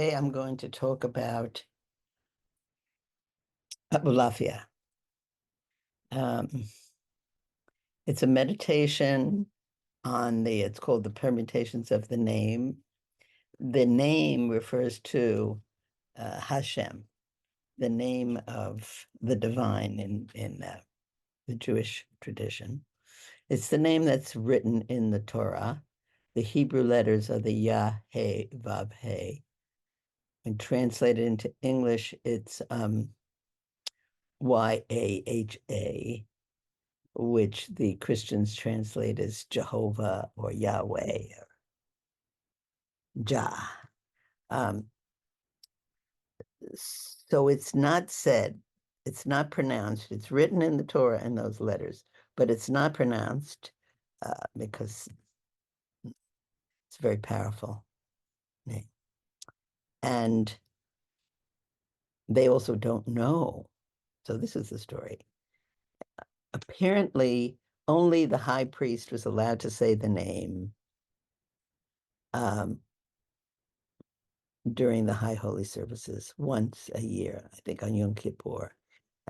Today I'm going to talk about Abulafia. Um, it's a meditation it's called the Permutations of the Name. The name refers to Hashem, the name of the divine in the Jewish tradition. It's the name that's written in the Torah. The Hebrew letters are the Yah, He, Vav, He. When translated into English, it's Yahha, which the Christians translate as Jehovah or Yahweh or Jah. Um, so it's not said, it's not pronounced. It's written in the Torah in those letters, but it's not pronounced because it's a very powerful name. And they also don't know. So this is the story. Apparently, only the high priest was allowed to say the name. Um, during the High Holy Services once a year, I think on Yom Kippur.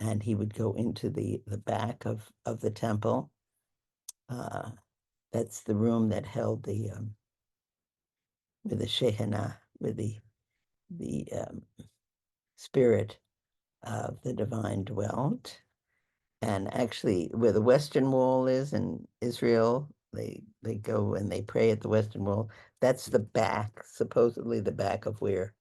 And he would go into the back of the temple. Uh, that's the room that held with the Shekinah, with the spirit of the divine dwelt. And actually, where the Western Wall is in Israel, they go and they pray at the Western Wall. That's the back, supposedly the back of where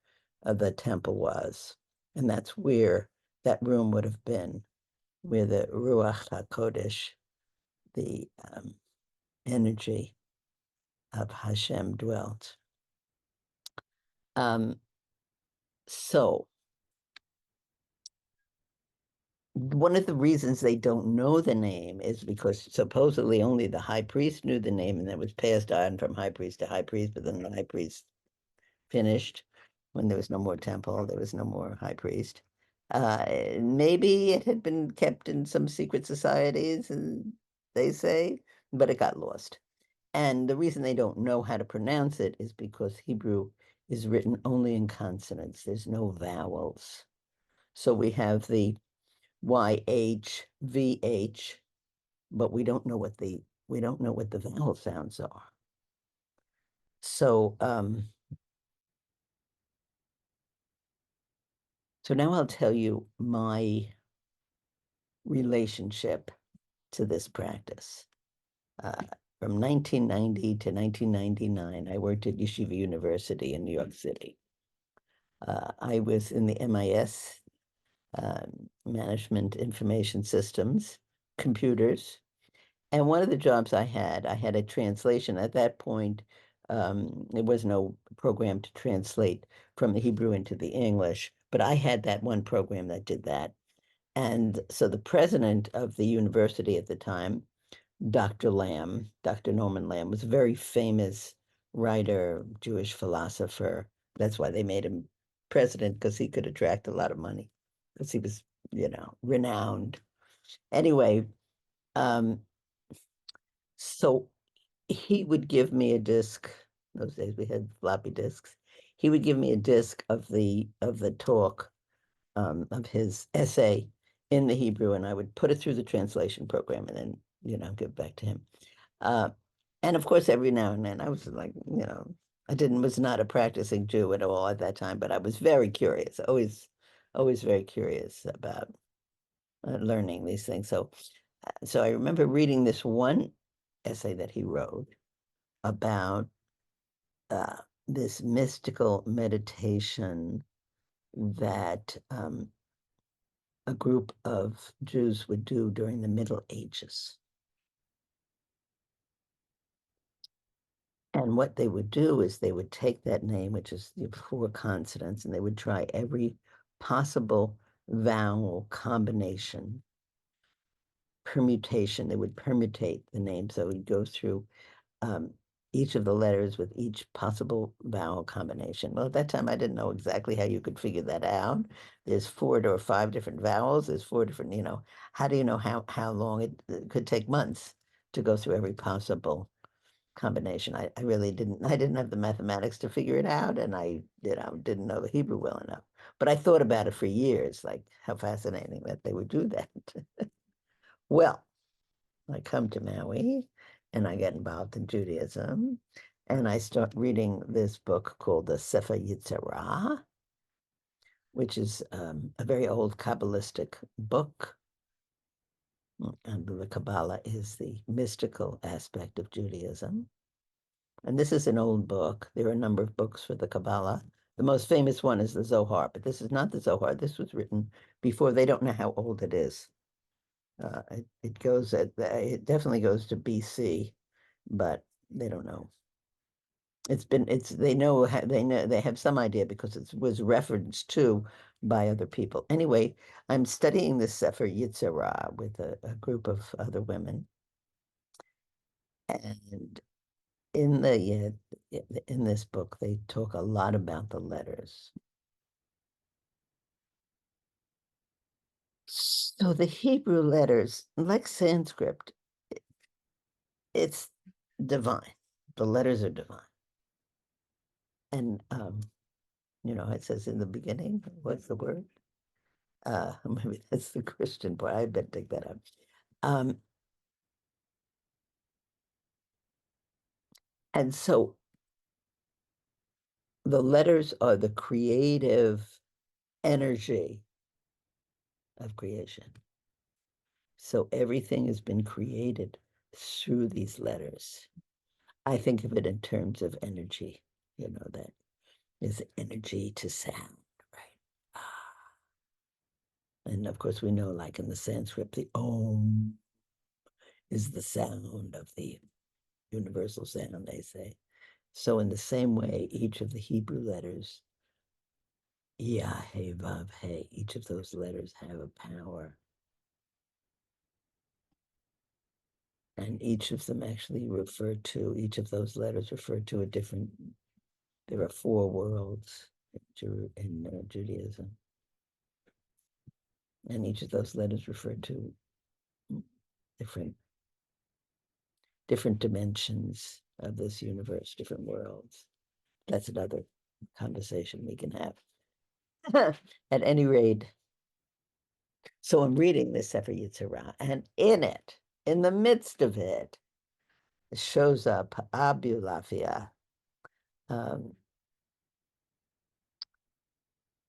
the temple was, and that's where that room would have been, where the Ruach HaKodesh, the energy of Hashem, dwelt. Um, so one of the reasons they don't know the name is because supposedly only the high priest knew the name, and it was passed on from high priest to high priest, but then the high priest finished when there was no more temple, there was no more high priest. Maybe it had been kept in some secret societies, and they say, but it got lost. And the reason they don't know how to pronounce it is because Hebrew is written only in consonants. There's no vowels. So we have the YH, VH, but we don't know what the vowel sounds are. So so now I'll tell you my relationship to this practice. Uh, from 1990 to 1999, I worked at Yeshiva University in New York City. I was in the MIS, Management Information Systems, computers. And one of the jobs I had a translation. At that point, there was no program to translate from the Hebrew into the English, but I had that one program that did that. And so the president of the university at the time, Dr. Lamb, Dr. Norman Lamb, was a very famous writer, Jewish philosopher. That's why they made him president, because he could attract a lot of money, because he was, renowned. Anyway, um, so he would give me a disc. Those days we had floppy disks. He would give me a disc of the talk, of his essay in the Hebrew, and I would put it through the translation program and then, give it back to him. Uh, and of course, every now and then I was like, was not a practicing Jew at all at that time, but I was very curious, always very curious about learning these things. So I remember reading this one essay that he wrote about this mystical meditation that a group of Jews would do during the Middle Ages. And what they would do is they would take that name, which is the four consonants, and they would try every possible vowel combination, permutation. They would permutate the name. So we'd go through um, each of the letters with each possible vowel combination. Well, at that time, I didn't know exactly how you could figure that out. There's 4 or 5 different vowels. There's 4 different, how do you know how long it could take months to go through every possible combination. I really didn't have the mathematics to figure it out, and didn't know the Hebrew well enough. But I thought about it for years, like how fascinating that they would do that. Well, I come to Maui and I get involved in Judaism, and I start reading this book called the Sefer Yetzirah, which is a very old Kabbalistic book. And the Kabbalah is the mystical aspect of Judaism. And this is an old book. There are a number of books for the Kabbalah. The most famous one is the Zohar, but this is not the Zohar. This was written before. They don't know how old it is. It definitely goes to BC, but they don't know. They know, they have some idea because it was referenced to by other people. Anyway, I'm studying this Sefer Yetzirah with a group of other women. And in the in this book, they talk a lot about the letters. So the Hebrew letters, like Sanskrit, it's divine. The letters are divine. And it says in the beginning, what's the word? Maybe that's the Christian part. I bet take that out. Um, and so the letters are the creative energy of creation. So everything has been created through these letters. I think of it in terms of energy, that is energy to sound, right? Ah. And of course, we know, like in the Sanskrit, the Om is the sound of the universal sound, they say. So, in the same way, each of the Hebrew letters, Yah, He, Vav, He, each of those letters have a power. And each of them actually each of those letters refer to a different, there are four worlds in Judaism. And each of those letters refer to different different dimensions of this universe, different worlds. That's another conversation we can have. At any rate, so I'm reading this Sefer Yetzirah, and in the midst of it, shows up Abulafia, um,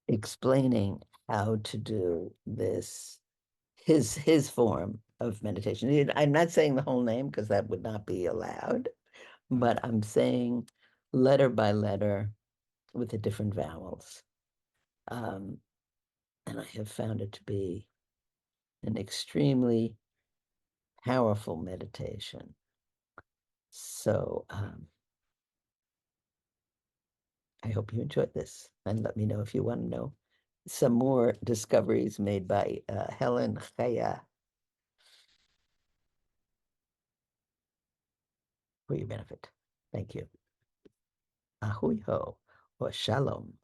explaining how to do this, his form of meditation. I'm not saying the whole name because that would not be allowed, but I'm saying letter by letter with the different vowels. And I have found it to be an extremely powerful meditation. So I hope you enjoyed this, and let me know if you want to know some more discoveries made by Helen Chaya for your benefit. Thank you. Ahui ho, or shalom.